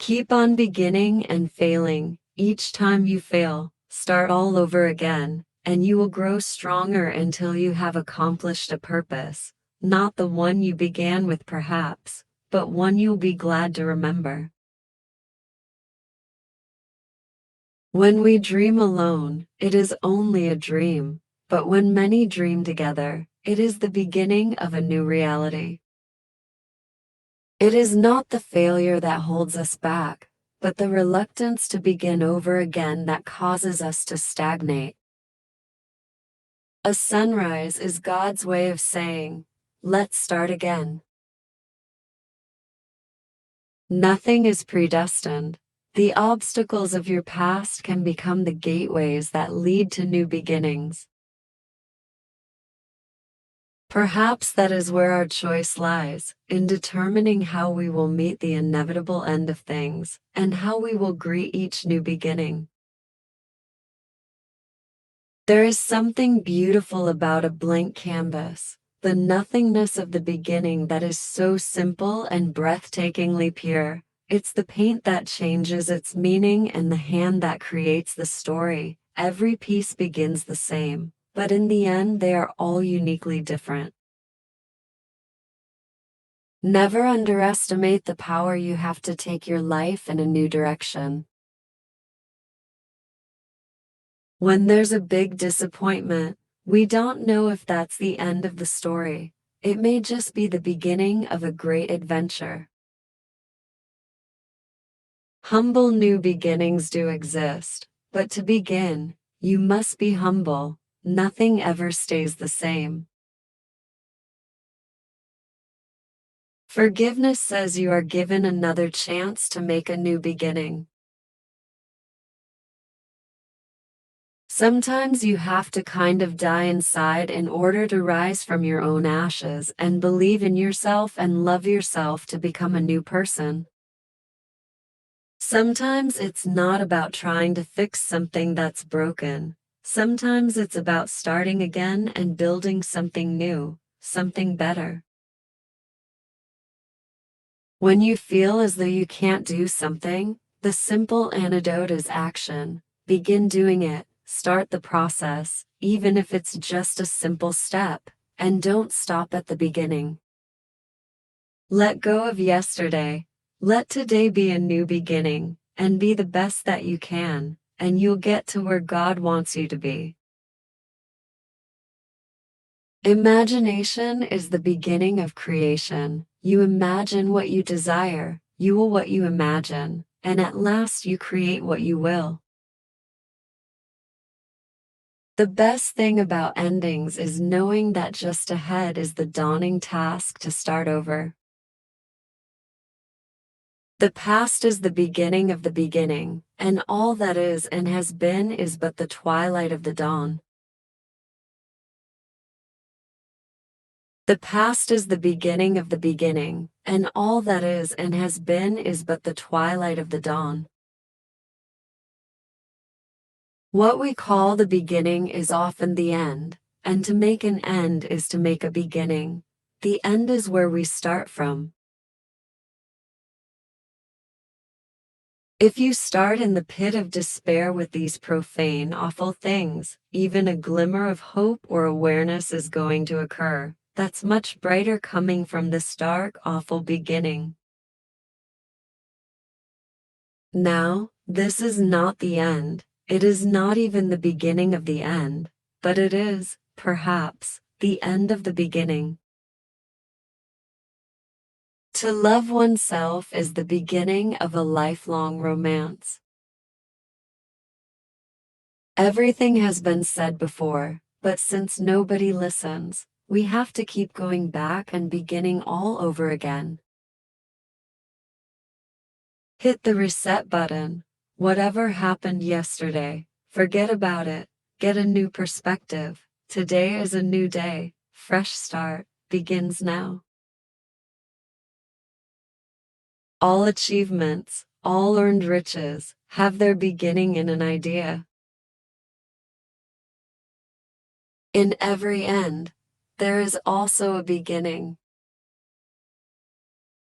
Keep on beginning and failing. Each time you fail, start all over again, and you will grow stronger until you have accomplished a purpose, not the one you began with perhaps, but one you'll be glad to remember. When we dream alone, it is only a dream, but when many dream together, it is the beginning of a new reality. It is not the failure that holds us back, but the reluctance to begin over again that causes us to stagnate. A sunrise is God's way of saying, let's start again. Nothing is predestined. The obstacles of your past can become the gateways that lead to new beginnings. Perhaps that is where our choice lies, in determining how we will meet the inevitable end of things, and how we will greet each new beginning. There is something beautiful about a blank canvas, the nothingness of the beginning that is so simple and breathtakingly pure. It's the paint that changes its meaning and the hand that creates the story. Every piece begins the same, but in the end they are all uniquely different. Never underestimate the power you have to take your life in a new direction. When there's a big disappointment, we don't know if that's the end of the story. It may just be the beginning of a great adventure. Humble new beginnings do exist, but to begin, you must be humble. Nothing ever stays the same. Forgiveness says you are given another chance to make a new beginning. Sometimes you have to kind of die inside in order to rise from your own ashes and believe in yourself and love yourself to become a new person. Sometimes it's not about trying to fix something that's broken. Sometimes it's about starting again and building something new, something better. When you feel as though you can't do something, the simple antidote is action. Begin doing it, start the process, even if it's just a simple step, and don't stop at the beginning. Let go of yesterday. Let today be a new beginning, and be the best that you can, and you'll get to where God wants you to be. Imagination is the beginning of creation. You imagine what you desire, you will what you imagine, and at last you create what you will. The best thing about endings is knowing that just ahead is the dawning task to start over. The past is the beginning of the beginning, and all that is and has been is but the twilight of the dawn. The past is the beginning of the beginning, and all that is and has been is but the twilight of the dawn. What we call the beginning is often the end, and to make an end is to make a beginning. The end is where we start from. If you start in the pit of despair with these profane, awful things, even a glimmer of hope or awareness is going to occur. That's much brighter coming from this dark, awful beginning. Now, this is not the end. It is not even the beginning of the end, but it is, perhaps, the end of the beginning. To love oneself is the beginning of a lifelong romance. Everything has been said before, but since nobody listens, we have to keep going back and beginning all over again. Hit the reset button. Whatever happened yesterday, forget about it. Get a new perspective. Today is a new day. Fresh start begins now. All achievements, all earned riches, have their beginning in an idea. In every end, there is also a beginning.